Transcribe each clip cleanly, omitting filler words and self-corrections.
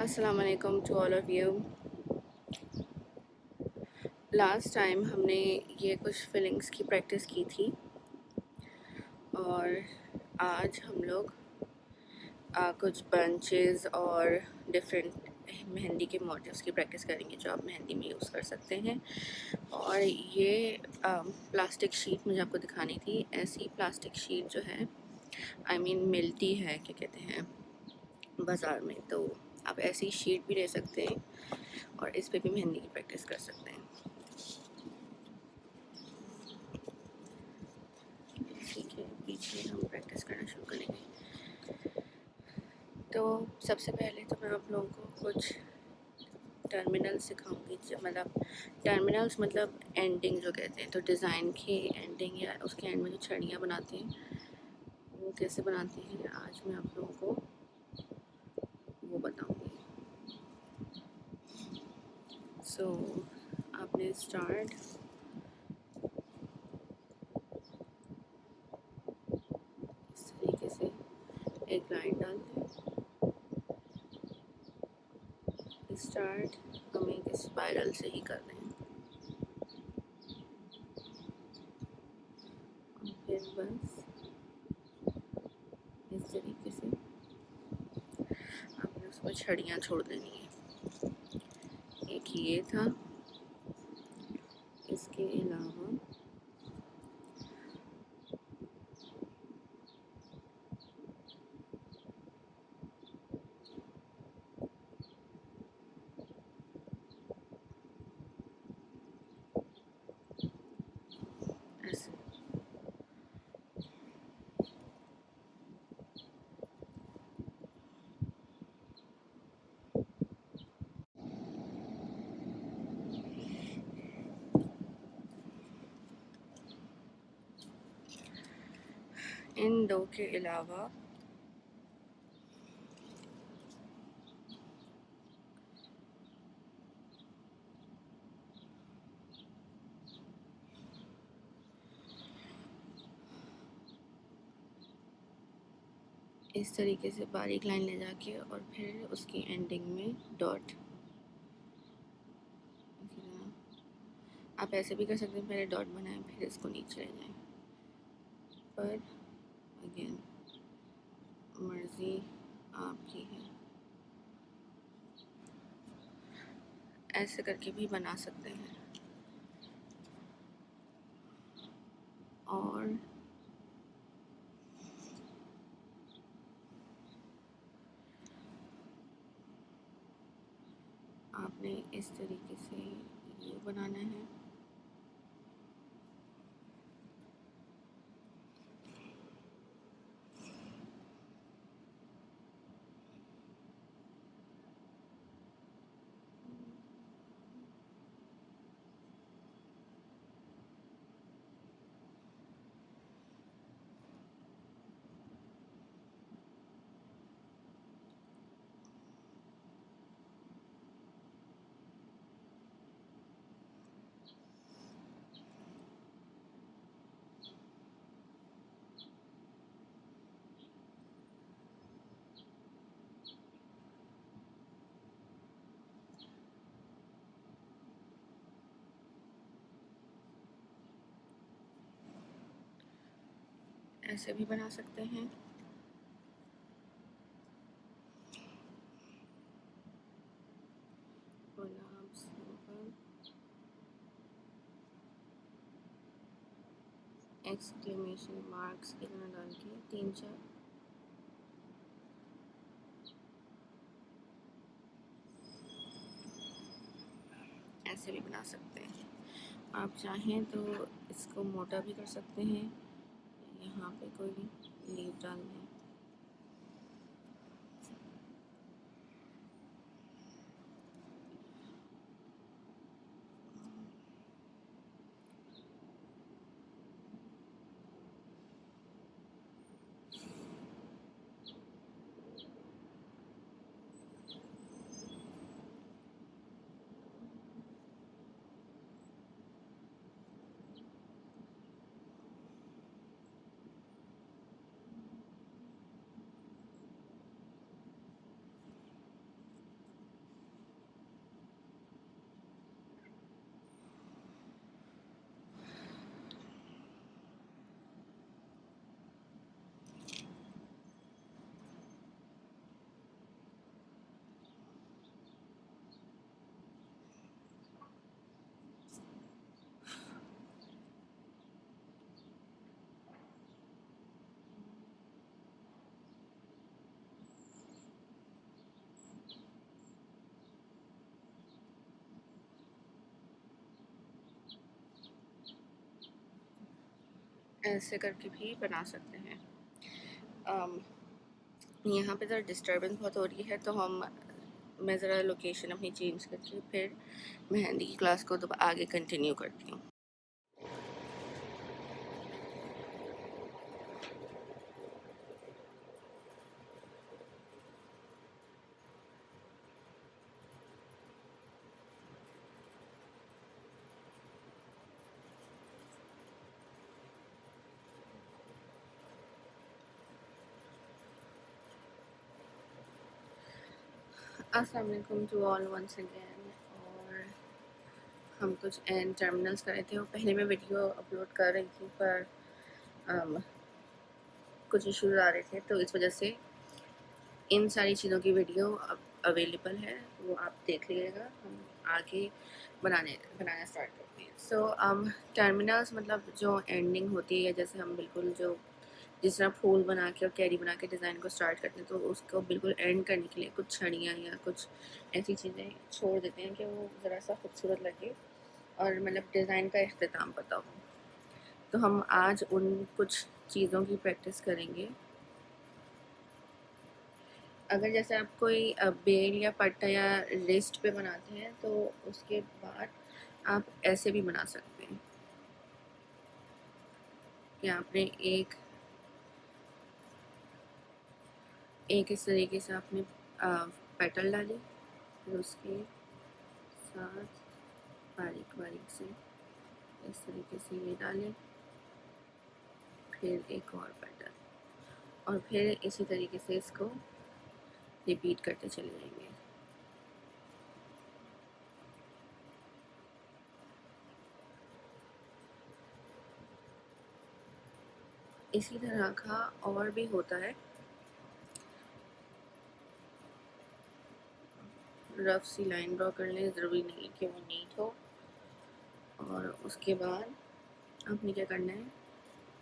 अस्सलाम वालेकुम to all of you. Last time हमने ये कुछ फीलिंग्स की प्रैक्टिस की थी और आज हम लोग कुछ बंचेस और डिफरेंट मेहंदी के मोटिव्स की प्रैक्टिस करेंगे जो आप मेहंदी में यूज़ कर सकते हैं। और ये प्लास्टिक शीट मुझे आपको दिखानी थी। ऐसी प्लास्टिक शीट जो है मिलती है, क्या कहते हैं, बाज़ार में। तो आप ऐसी शीट भी ले सकते हैं और इस पे भी मेहंदी की प्रैक्टिस कर सकते हैं। ठीक है, पीछे हम प्रैक्टिस करना शुरू करेंगे। तो सबसे पहले तो मैं आप लोगों को कुछ टर्मिनल सिखाऊंगी, टर्मिनल्स मतलब एंडिंग जो कहते हैं। तो डिज़ाइन के एंडिंग या उसके एंड में जो छड़ियाँ बनाते हैं वो कैसे बनाते हैं आज मैं आप लोगों को वो बताऊंगी। सो आपने स्टार्ट इस तरीके से एक लाइन डाल दें। स्टार्ट हम एक स्पाइरल से ही कर रहे हैं और फिर बस इस तरीके से आपने उसमें छड़ियाँ छोड़ देनी है। एक ये था, इसके अलावा ऐसे इन दो के अलावा इस तरीके से बारीक लाइन ले जाके और फिर उसकी एंडिंग में डॉट। आप ऐसे भी कर सकते हैं, पहले डॉट बनाएं फिर इसको नीचे ले जाएं, पर अगेन मर्ज़ी आपकी है। ऐसे करके भी बना सकते हैं। और आपने इस तरीके से ये बनाना है। ऐसे भी बना सकते हैं। गुलाब सिंपल एक्सक्लेमेशन मार्क्स की तरह डाल के 3-4 ऐसे भी बना सकते हैं। आप चाहें तो इसको मोटा भी कर सकते हैं, यहाँ पे कोई लीव डाल दें। ऐसे करके भी बना सकते हैं। यहाँ पे ज़रा डिस्टर्बेंस बहुत हो रही है, तो मैं ज़रा लोकेशन अपनी चेंज करके फिर मेहंदी की क्लास को तो आगे कंटिन्यू करती हूँ। अस्सलाम वालेकुम टू ऑल वंस अगेन। और हम कुछ एंड टर्मिनल्स कर रहे थे, और पहले मैं वीडियो अपलोड कर रही थी पर कुछ इश्यूज आ रहे थे, तो इस वजह से इन सारी चीज़ों की वीडियो अब अवेलेबल है, वो आप देख लीजिएगा। हम आगे बनाना स्टार्ट करते हैं। सो टर्मिनल्स मतलब जो एंडिंग होती है, जैसे हम बिल्कुल जो जिस तरह फूल बना के और कैरी बना के डिज़ाइन को स्टार्ट करते हैं, तो उसको बिल्कुल एंड करने के लिए कुछ छड़ियाँ या कुछ ऐसी चीज़ें छोड़ देते हैं कि वो ज़रा सा खूबसूरत लगे और मतलब डिज़ाइन का अख्तिताम पता हो। तो हम आज उन कुछ चीज़ों की प्रैक्टिस करेंगे। अगर जैसे आप कोई बेल या पट्टा या रिस्ट पे बनाते हैं, तो उसके बाद आप ऐसे भी बना सकते हैं कि आपने एक इस तरीके से आपने पेटल डाले, फिर उसके साथ बारीक बारीक से इस तरीके से ये डालें, फिर एक और पेटल, और फिर इसी तरीके से इसको रिपीट करते चले जाएंगे। इसी तरह का और भी होता है। रफ सी लाइन ड्रॉ कर लें, ज़रूरी नहीं कि वो नीट हो। और उसके बाद आपने क्या करना है,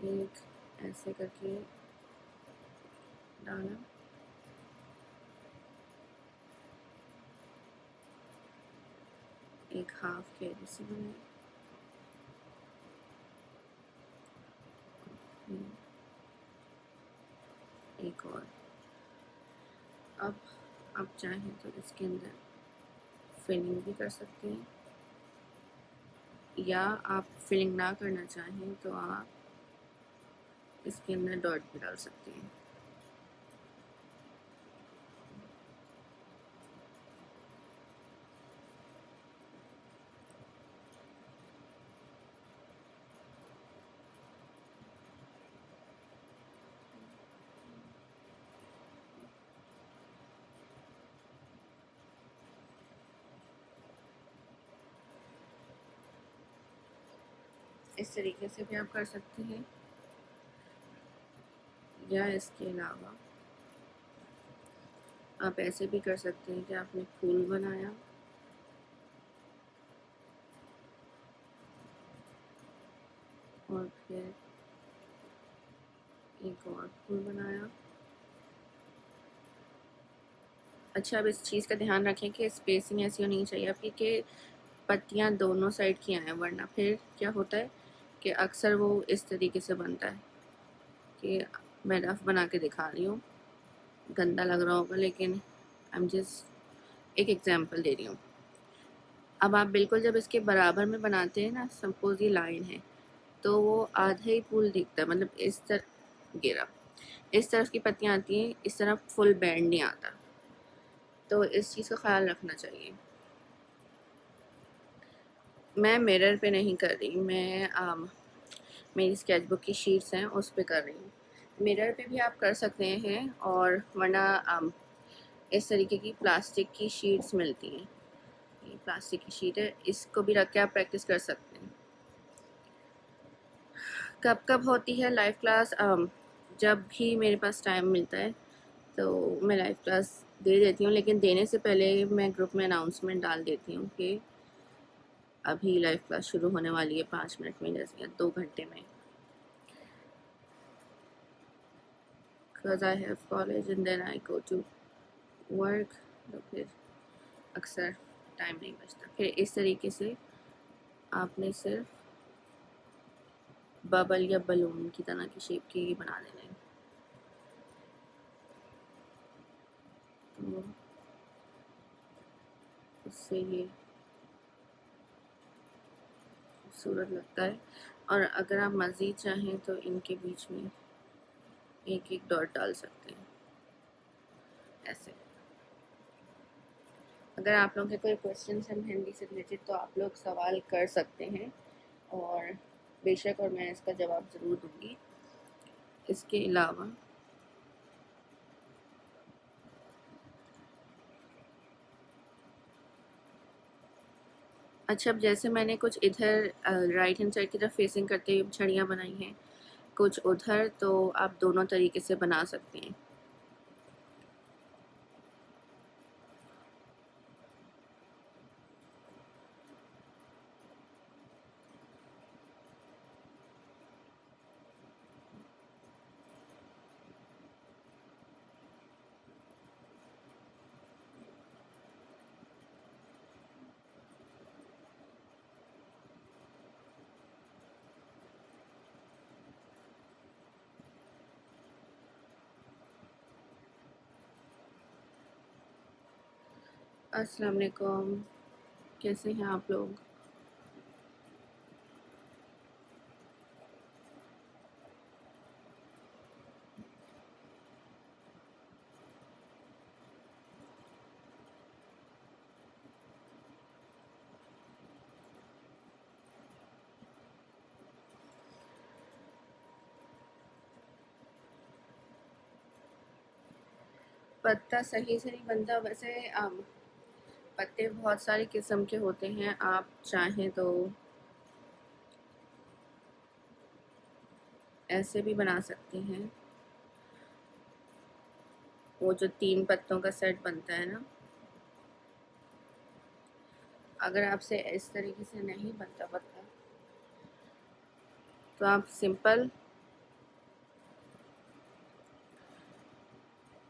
एक ऐसे करके डाला, एक हाफ कैरी से बनाए, एक और। अब आप चाहें तो इसके अंदर फिलिंग भी कर सकते हैं, या आप फिलिंग ना करना चाहें तो आप इसके अंदर डॉट भी डाल सकते हैं। इस तरीके से भी आप कर सकते हैं, या इसके अलावा आप ऐसे भी कर सकते हैं कि आपने फूल बनाया, और फिर एक और फूल बनाया। अच्छा, अब इस चीज़ का ध्यान रखें कि स्पेसिंग ऐसी होनी चाहिए आपकी कि पत्तियाँ दोनों साइड की आएँ, वरना फिर क्या होता है कि अक्सर वो इस तरीके से बनता है कि मैं रफ बना के दिखा रही हूँ, गंदा लग रहा होगा, लेकिन आई एम जस्ट एक एग्जांपल दे रही हूँ। अब आप बिल्कुल जब इसके बराबर में बनाते हैं ना, सपोज ये लाइन है, तो वो आधा ही फूल दिखता है, मतलब इस तरह गिरा, इस तरफ की पत्तियाँ आती हैं, इस तरफ फुल बैंड नहीं आता। तो इस चीज़ का ख्याल रखना चाहिए। मैं मिरर पे नहीं कर रही, मैं मेरी स्केचबुक की शीट्स हैं उस पे कर रही हूँ। मिरर पे भी आप कर सकते हैं, और वरना इस तरीके की प्लास्टिक की शीट्स मिलती हैं, ये प्लास्टिक की शीट है, इसको भी रख के आप प्रैक्टिस कर सकते हैं। कब कब होती है लाइव क्लास, जब भी मेरे पास टाइम मिलता है तो मैं लाइव क्लास दे देती हूँ, लेकिन देने से पहले मैं ग्रुप में अनाउंसमेंट डाल देती हूँ कि अभी लाइव क्लास शुरू होने वाली है 5 मिनट में, जैसे या 2 घंटे में, because I have college and then I go to work, तो फिर अक्सर टाइम नहीं बचता। फिर इस तरीके से आपने सिर्फ बबल या बलून की तरह की शेप के ये बना देने हैं। तो उससे ये खूबसूरत लगता है। और अगर आप मज़ीद चाहें तो इनके बीच में एक एक डॉट डाल सकते हैं ऐसे। अगर आप लोगों के कोई क्वेश्चन है मेहंदी से रिलेटेड तो आप लोग सवाल कर सकते हैं, और बेशक और मैं इसका जवाब ज़रूर दूँगी। इसके अलावा अच्छा, अब जैसे मैंने कुछ इधर राइट हैंड साइड की तरफ फेसिंग करते हुए छड़ियाँ बनाई हैं, कुछ उधर, तो आप दोनों तरीके से बना सकते हैं। अस्सलाम वालेकुम, कैसे हैं आप लोग? पत्ता सही से नहीं बनता वैसे। पत्ते बहुत सारे किस्म के होते हैं, आप चाहें तो ऐसे भी बना सकते हैं। वो जो 3 पत्तों का सेट बनता है ना, अगर आपसे इस तरीके से नहीं बनता पत्ता तो आप सिंपल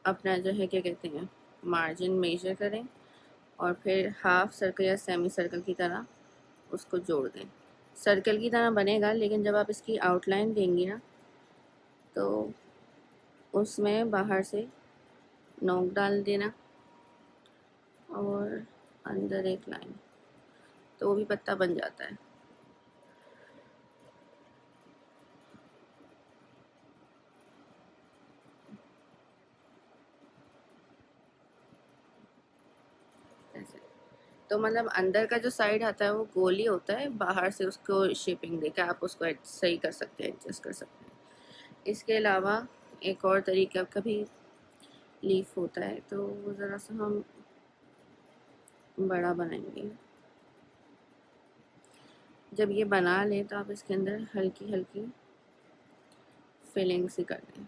अपना जो है क्या कहते हैं मार्जिन मेजर करें, और फिर हाफ सर्कल या सेमी सर्कल की तरह उसको जोड़ दें। सर्कल की तरह बनेगा, लेकिन जब आप इसकी आउटलाइन देंगी ना तो उसमें बाहर से नोक डाल देना और अंदर एक लाइन, तो वो भी पत्ता बन जाता है। ऐसे तो मतलब अंदर का जो साइड आता है वो गोल ही होता है, बाहर से उसको शेपिंग देकर आप उसको सही कर सकते हैं, एडजस्ट कर सकते हैं। इसके अलावा एक और तरीका का भी लीफ होता है, तो वो ज़रा सा हम बड़ा बनाएंगे। जब ये बना लें तो आप इसके अंदर हल्की हल्की फिलिंग सी कर दें।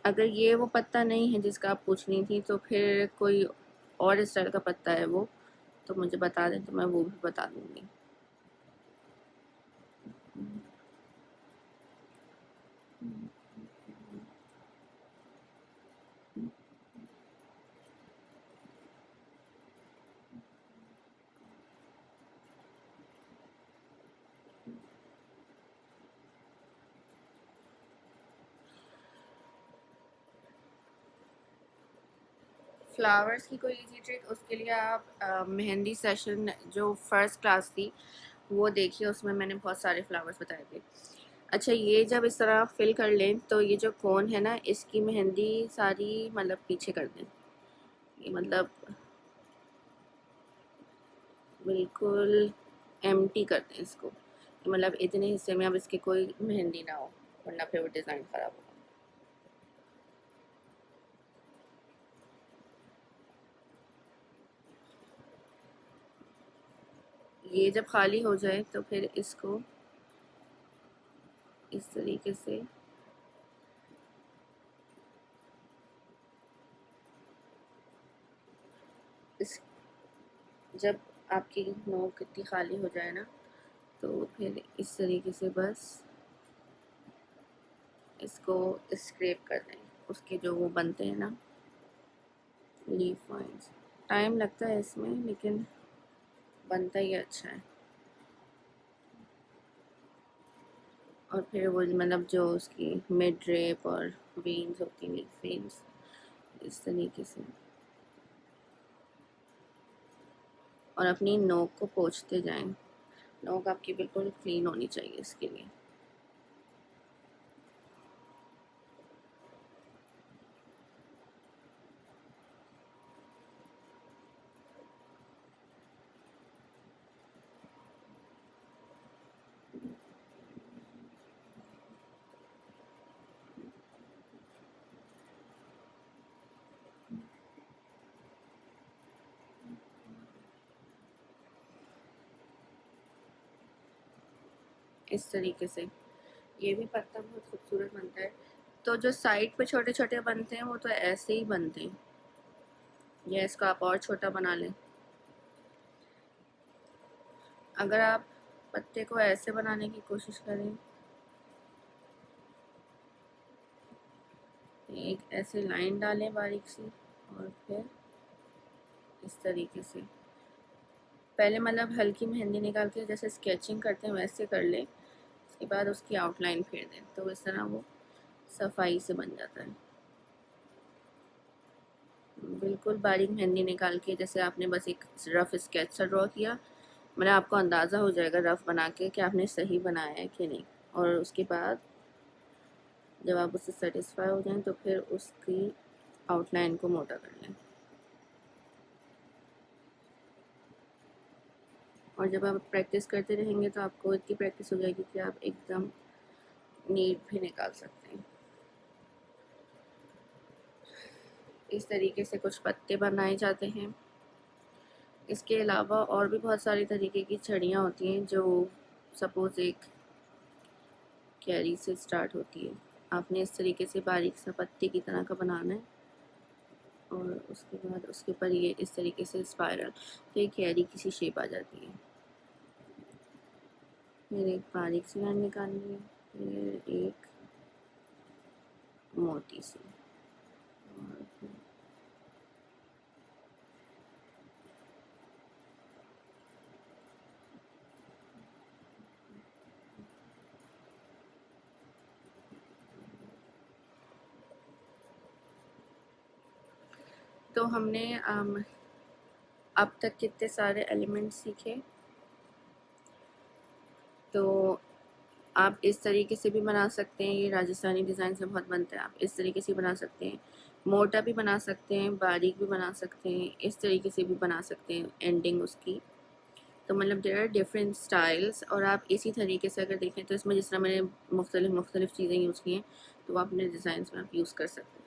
अगर ये वो पत्ता नहीं है जिसका आप पूछ रही थी, तो फिर कोई और स्टाइल का पत्ता है वो, तो मुझे बता दें तो मैं वो भी बता दूँगी। फ्लावर्स की कोई इजी ट्रिक, उसके लिए आप मेहंदी सेशन जो फर्स्ट क्लास थी वो देखिए, उसमें मैंने बहुत सारे फ्लावर्स बताए थे। अच्छा, ये जब इस तरह फिल कर लें तो ये जो कोन है ना, इसकी मेहंदी सारी मतलब पीछे कर दें। ये मतलब बिल्कुल एम्प्टी कर दें इसको, मतलब इतने हिस्से में अब इसकी कोई मेहंदी ना हो, वरना फिर वो डिज़ाइन ख़राब होगा। ये जब खाली हो जाए तो फिर इसको इस तरीके से इस जब आपकी नोक इतनी खाली हो जाए ना, तो फिर इस तरीके से बस इसको स्क्रैप कर दें, उसके जो वो बनते हैं ना लीफ पॉइंट्स। टाइम लगता है इसमें, लेकिन बनता ही अच्छा है। और फिर वो मतलब जो उसकी मिड ड्रेप और वेन्स होती हैं, लीफ वेन्स, इस तरीके से। और अपनी नोक को पोंछते जाएं। नोक आपकी बिल्कुल क्लीन होनी चाहिए इसके लिए। इस तरीके से ये भी पत्ता बहुत खूबसूरत बनता है। तो जो साइड पे छोटे छोटे बनते हैं वो तो ऐसे ही बनते हैं, या इसको आप और छोटा बना लें। अगर आप पत्ते को ऐसे बनाने की कोशिश करें, एक ऐसे लाइन डालें बारीक सी, और फिर इस तरीके से पहले मतलब हल्की मेहंदी निकाल के जैसे स्केचिंग करते हैं वैसे कर लें। उसके बाद उसकी आउटलाइन फेर दें, तो इस तरह वो सफाई से बन जाता है। बिल्कुल बारीक मेहंदी निकाल के जैसे आपने बस एक रफ स्केच सा ड्रॉ किया, मतलब आपको अंदाज़ा हो जाएगा रफ बना के कि आपने सही बनाया है कि नहीं। और उसके बाद जब आप उससे सेटिस्फाई हो जाएं तो फिर उसकी आउटलाइन को मोटा कर लें। और जब आप प्रैक्टिस करते रहेंगे तो आपको इतनी प्रैक्टिस हो जाएगी कि आप एकदम नीट भी निकाल सकते हैं। इस तरीके से कुछ पत्ते बनाए जाते हैं। इसके अलावा और भी बहुत सारी तरीके की छड़ियाँ होती हैं जो सपोज़ एक कैरी से स्टार्ट होती है। आपने इस तरीके से बारीक सा पत्ते की तरह का बनाना है, और उसके बाद उसके ऊपर ये इस तरीके से स्पाइरल, तो ये कैरी की सी शेप आ जाती है। फिर एक बारीक सी लाइन निकालनी है, फिर एक मोटी सी, और फिर तो हमने अब तक कितने सारे एलिमेंट्स सीखे। तो आप इस तरीके से भी बना सकते हैं, ये राजस्थानी डिज़ाइन से बहुत बनता है। आप इस तरीके से बना सकते हैं, मोटा भी बना सकते हैं, बारीक भी बना सकते हैं, इस तरीके से भी बना सकते हैं एंडिंग उसकी। तो मतलब देयर आर डिफरेंट स्टाइल्स। और आप इसी तरीके से अगर देखें तो इसमें जिस तरह मैंने मुख्तलिफ चीज़ें यूज़ की हैं, तो वो अपने डिज़ाइन में आप यूज़ कर सकते हैं।